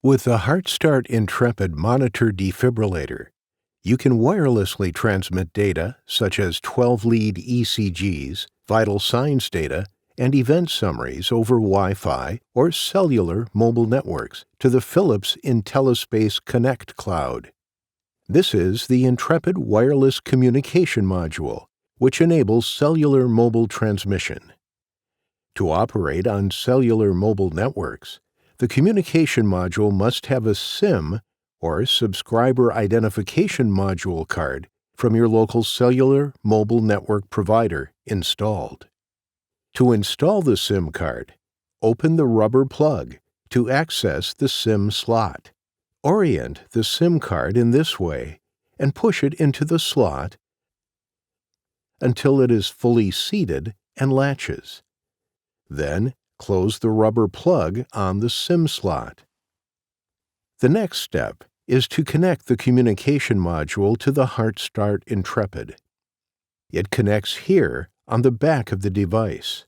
With the HeartStart Intrepid monitor defibrillator, you can wirelessly transmit data such as 12-lead ECGs, vital signs data, and event summaries over Wi-Fi or cellular mobile networks to the Philips IntelliSpace Connect cloud. This is the Intrepid wireless communication module, which enables cellular mobile transmission. To operate on cellular mobile networks, the communication module must have a SIM or Subscriber Identification Module card from your local cellular mobile network provider installed. To install the SIM card, open the rubber plug to access the SIM slot. Orient the SIM card in this way and push it into the slot until it is fully seated and latches. Then, close the rubber plug on the SIM slot. The next step is to connect the communication module to the HeartStart Intrepid. It connects here on the back of the device.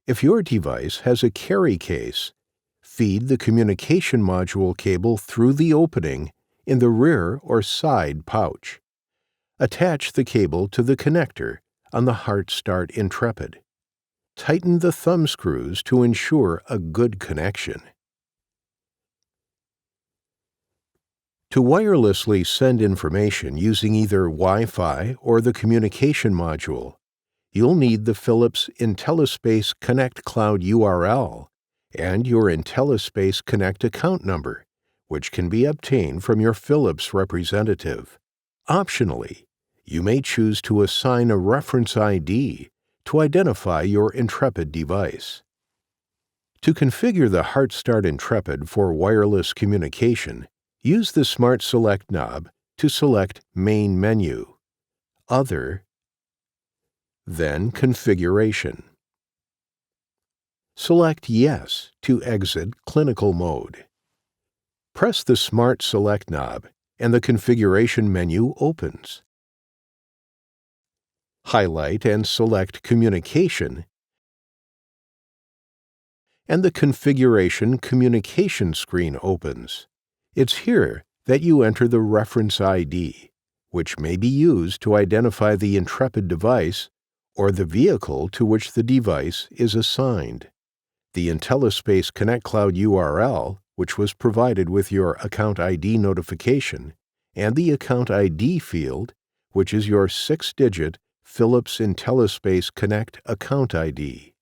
If your device has a carry case, feed the communication module cable through the opening in the rear or side pouch. Attach the cable to the connector on the HeartStart Intrepid. Tighten the thumb screws to ensure a good connection. To wirelessly send information using either Wi-Fi or the communication module, you'll need the Philips IntelliSpace Connect Cloud URL and your IntelliSpace Connect account number, which can be obtained from your Philips representative. Optionally, you may choose to assign a reference ID to identify your Intrepid device. To configure the HeartStart Intrepid for wireless communication, use the Smart Select knob to select Main Menu, Other, then Configuration. Select Yes to exit clinical mode. Press the Smart Select knob and the configuration menu opens. Highlight and select Communication, and the Configuration Communication screen opens. It's here that you enter the reference ID, which may be used to identify the Intrepid device or the vehicle to which the device is assigned. The IntelliSpace Connect Cloud URL, which was provided with your Account ID notification, and the Account ID field, which is your 6-digit Philips IntelliSpace Connect account ID.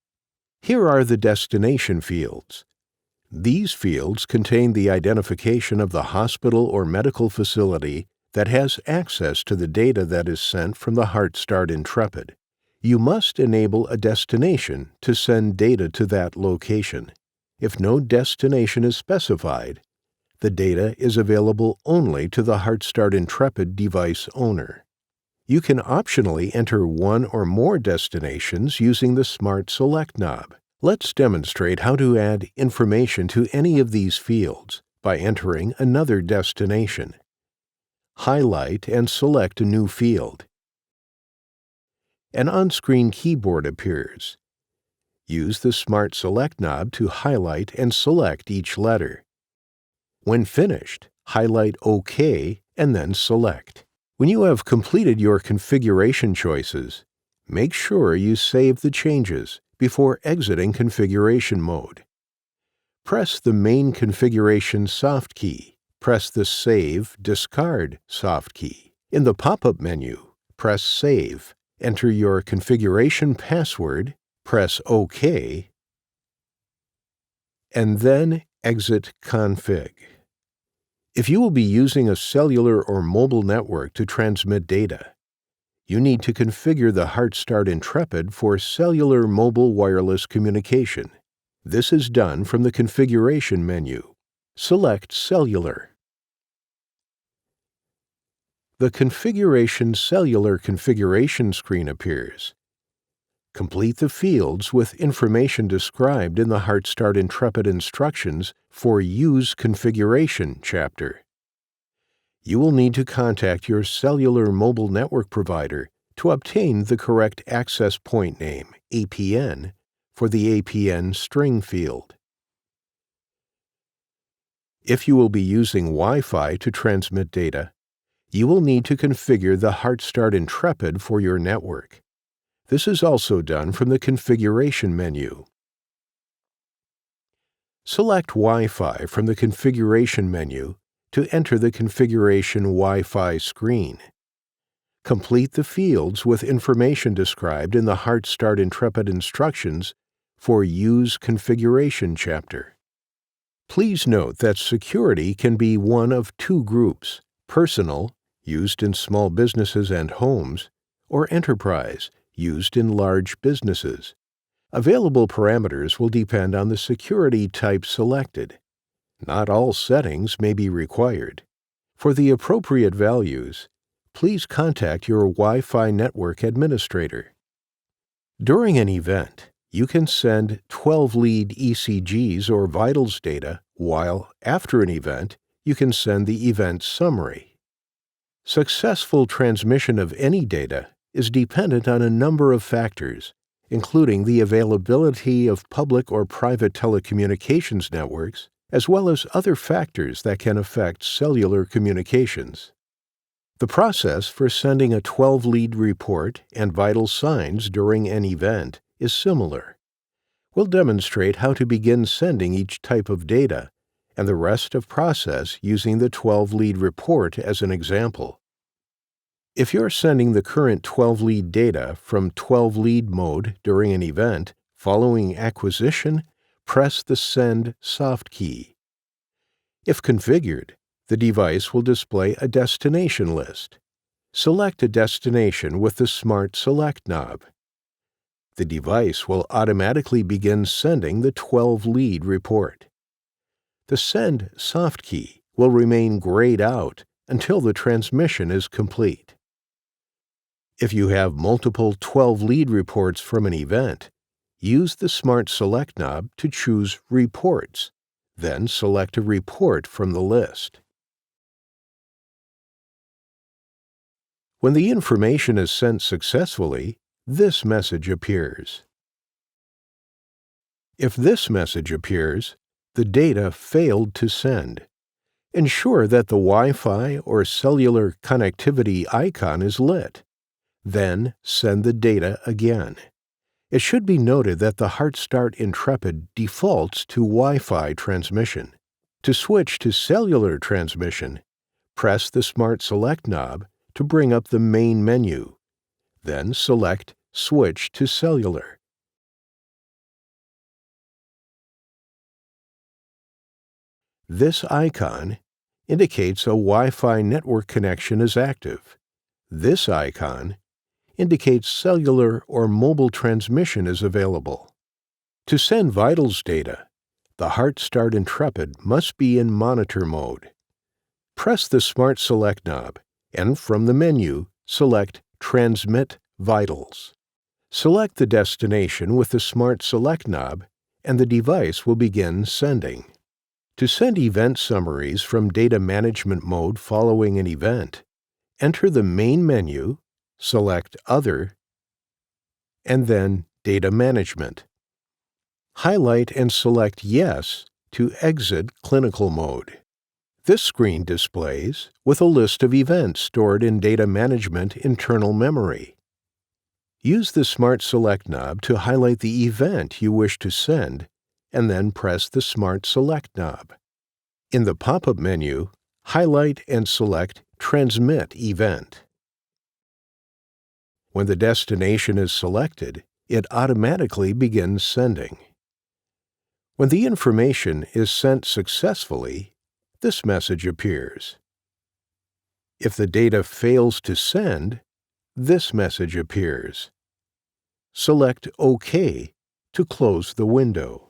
Here are the destination fields. These fields contain the identification of the hospital or medical facility that has access to the data that is sent from the HeartStart Intrepid. You must enable a destination to send data to that location. If no destination is specified, the data is available only to the HeartStart Intrepid device owner. You can optionally enter one or more destinations using the Smart Select knob. Let's demonstrate how to add information to any of these fields by entering another destination. Highlight and select a new field. An on-screen keyboard appears. Use the Smart Select knob to highlight and select each letter. When finished, highlight OK and then select. When you have completed your configuration choices, make sure you save the changes before exiting configuration mode. Press the Main Configuration soft key. Press the Save Discard soft key. In the pop-up menu, press Save. Enter your configuration password, press OK, and then exit Config. If you will be using a cellular or mobile network to transmit data, you need to configure the HeartStart Intrepid for cellular mobile wireless communication. This is done from the Configuration menu. Select Cellular. The Configuration Cellular configuration screen appears. Complete the fields with information described in the HeartStart Intrepid instructions for Use Configuration chapter. You will need to contact your cellular mobile network provider to obtain the correct access point name, APN, for the APN string field. If you will be using Wi-Fi to transmit data, you will need to configure the HeartStart Intrepid for your network. This is also done from the Configuration menu. Select Wi-Fi from the Configuration menu to enter the Configuration Wi-Fi screen. Complete the fields with information described in the HeartStart Intrepid instructions for Use Configuration chapter. Please note that security can be one of two groups: personal, used in small businesses and homes, or enterprise, used in large businesses. Available parameters will depend on the security type selected. Not all settings may be required. For the appropriate values, please contact your Wi-Fi network administrator. During an event, you can send 12-lead ECGs or vitals data, while after an event, you can send the event summary. Successful transmission of any data is dependent on a number of factors, including the availability of public or private telecommunications networks, as well as other factors that can affect cellular communications. The process for sending a 12-lead report and vital signs during an event is similar. We'll demonstrate how to begin sending each type of data and the rest of process using the 12-lead report as an example. If you're sending the current 12-lead data from 12-lead mode during an event, following acquisition, press the Send soft key. If configured, the device will display a destination list. Select a destination with the Smart Select knob. The device will automatically begin sending the 12-lead report. The Send soft key will remain grayed out until the transmission is complete. If you have multiple 12-lead reports from an event, use the Smart Select knob to choose Reports, then select a report from the list. When the information is sent successfully, this message appears. If this message appears, the data failed to send. Ensure that the Wi-Fi or cellular connectivity icon is lit. Then send the data again. It should be noted that the HeartStart Intrepid defaults to Wi-Fi transmission. To switch to cellular transmission, press the Smart Select knob to bring up the main menu. Then select Switch to Cellular. This icon indicates a Wi-Fi network connection is active. This icon indicates cellular or mobile transmission is available. To send vitals data, the HeartStart Intrepid must be in monitor mode. Press the Smart Select knob and from the menu, select Transmit Vitals. Select the destination with the Smart Select knob and the device will begin sending. To send event summaries from data management mode following an event, enter the main menu, select Other, and then Data Management. Highlight and select Yes to exit clinical mode. This screen displays with a list of events stored in Data Management internal memory. Use the Smart Select knob to highlight the event you wish to send, and then press the Smart Select knob. In the pop-up menu, highlight and select Transmit Event. When the destination is selected, it automatically begins sending. When the information is sent successfully, this message appears. If the data fails to send, this message appears. Select OK to close the window.